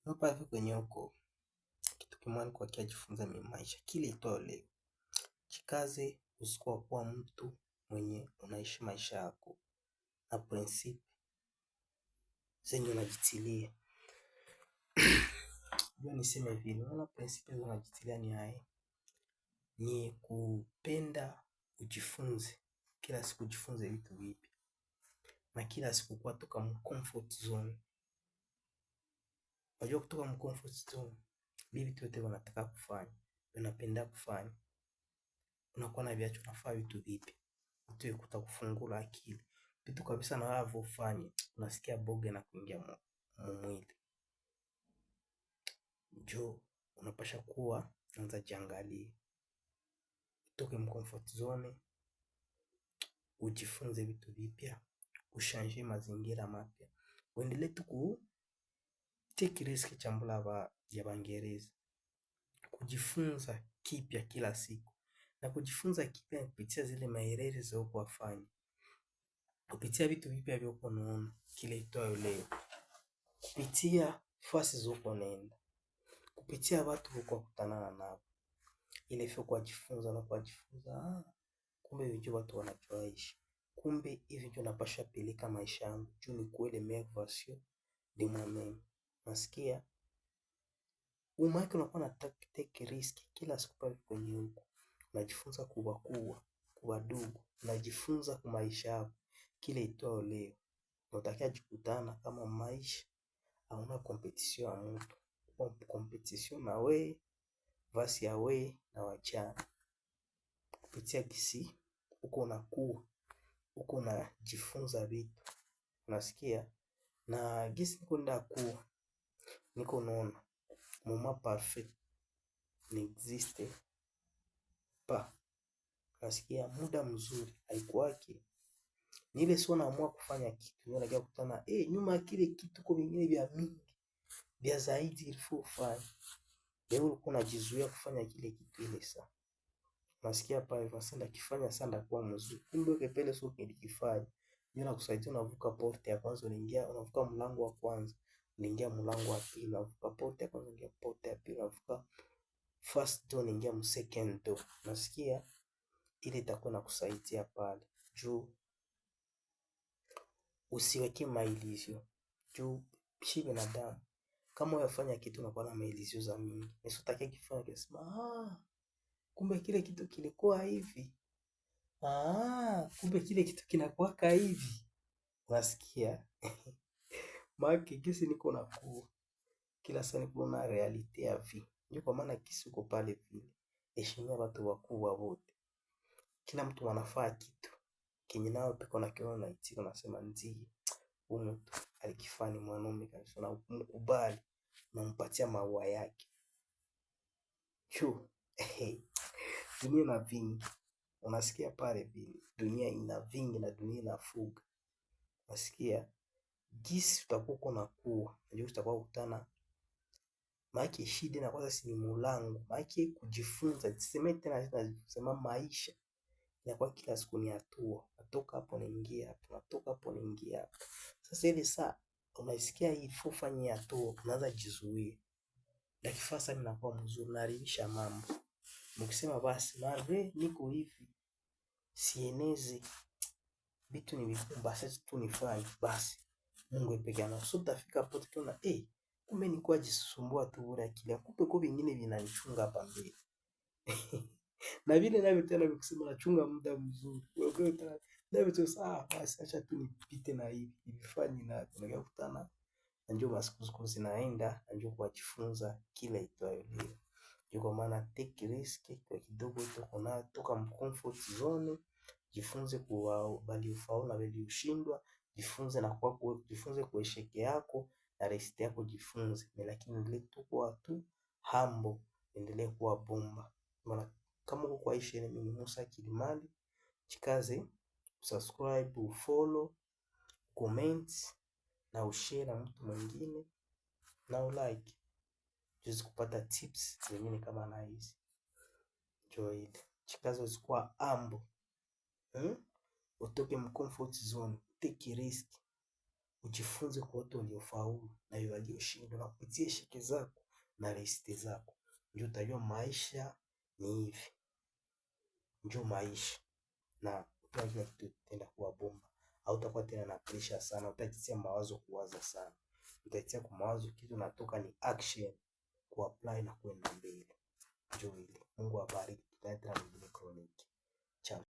Hapa hivi kwenye huko kitu kimoja kwa kiajifunza mimi maisha kile itoa leo. Chikaze usikuwa kuwa mtu mwenye unaishi maisha yako na prinsipi zenye unajitilia. Ndio niseme vile, unaona prinsipi zenye unajitilia ni haya. Ni kupenda ujifunze. Kila siku ujifunze vitu vipya. Na kila siku kuwa toka comfort zone. Unajua kutoka comfort zone. Bibi yote wanataka kufanya. Unapenda kufanya. Unakuwa na viacho unafanya vitu vipya. Vitu kutakufungula akili. Vitu kabisa na wao ufanye. Unasikia boga na kuingia mwili. Jo, unapasha kuwa anza jiangalie. Utoke comfort zone, ujifunze vitu vipya, ushanje mazingira mapya. Uendelee tu ku take risk chambula ya Bangereza. Kujifunza kipya kila siku. Na kujifunza kipya kupitia zile maerere za huko wafanya. Kupitia vitu vipya vya huko unaona kile itoayo leo. Kupitia fasi za huko nenda. Kupitia watu huko kutanana nao. Ile fyo kujifunza na kujifunza. Kumbe hivi watu wanachoishi. Kumbe hivi ndio napasha peleka maisha yangu. Juu ni kweli meilleure version de moi-même. Nasikia umaki unakuwa na take risk kila siku pale kwenye huko. Unajifunza kuwa dogo. Unajifunza kwa maisha yako kile itoao leo. Unatakia jikutana kama maisha hauna competition ya mtu. Competition na we vasi ya we na wachana kupitia kisi uko unakuwa uko unajifunza vitu unasikia na gisi niko nda kuwa niko naona moment parfait n'existe pas. Unasikia muda mzuri haikuwaki ni ile sio naamua kufanya kitu unakia kutana nyuma kile kitu kwa vingine vya mingi vya zaidi ilifo ufanye leo ulikuwa unajizuia kufanya kile kitu ile saa. Unasikia pale vasenda kifanya sana kwa mzuri. Kumbe ukipele sio kilikifanya. Ndio nakusaidia unavuka porte ya kwanza unaingia unavuka mlango wa kwanza. Unaingia mlango wa pili unavuka porte ya kwanza unaingia porte ya pili unavuka first door unaingia second door. Unasikia ile itakuwa inakusaidia pale. Juu usiweke mailizio. Juu shi binadamu. Kama unafanya kitu unakuwa na mailizio za mingi. Nisitaki kifanya kesema kumbe kile kitu kilikuwa hivi. Kumbe kile kitu kinakuwaka hivi. Unasikia? Maki kisi niko nakuwa. Kila saa niko na realite ya vi. Ndio kwa maana kisi uko pale vile. Heshimia watu wakubwa wote. Kila mtu anafaa kitu. Kenye nao peko na kiona na itika unasema ndiye. Huyu mtu alikifanya mwanaume kabisa na mkubali na mpatia maua yake. Dunia ina vingi. Unasikia pale vile. Dunia ina vingi na dunia inafuga. Unasikia? Gisi utakuwa unakuwa. Ndio utakuwa kutana. Maana shida na kwanza si ni mulango. Maana kujifunza. Tuseme tena tunasema maisha. Inakuwa kila siku ni hatua. Natoka hapo naingia hapo. Natoka hapo naingia hapo. Sasa ile saa unaisikia hii fufanye hatua. Unaanza jizuia. Lakini sasa mimi nakuwa mzuri naharibisha mambo. Mkisema basi mare niko hivi. Sienezi vitu ni vikumba sasa tu nifanye basi. Mungu pekee yake. So utafika hapo tukiona kumbe ni kwa jisumbua tu bure akili. Kumbe kwa vingine vinanichunga hapa mbele. Na vile navyo tena nikisema nachunga muda mzuri. Wewe tena navyo tu basi acha tu nipite na hivi. Ifanye na tunakuja kukutana. Na njoo masiku zinaenda, na njoo kujifunza kila itwayo leo. Ndio kwa maana take risk kwa kidogo tuko na toka comfort zone. Jifunze kuwa bali ufaulu na bali ushindwa, jifunze na kwa jifunze kwa sheke yako na rest yako jifunze. Lakini ile tuko tu humble, endelee kuwa bomba. Maana kama uko kwa ishi ni mimi Musa Kilimali, chikaze subscribe, ufollow, comment na ushare na mtu mwingine na ulike. Juzi kupata tips zingine kama na hizi. Joy. Chikaze usikuwa humble. Utoke comfort zone, take risk. ujifunze kwa watu waliofaulu na walioshindwa, na kupitia shike zako na resiti zako ndio utajua maisha ni hivi, ndio maisha, na kila kitu tenda kuwa bomba. Hautakuwa tena na pressure sana, utajitia mawazo kuwaza sana, utajitia kwa mawazo, kitu natoka ni action, kuapply na kwenda mbele. Ndio hili. Mungu awabariki. Tutaendelea na kroniki. Ciao.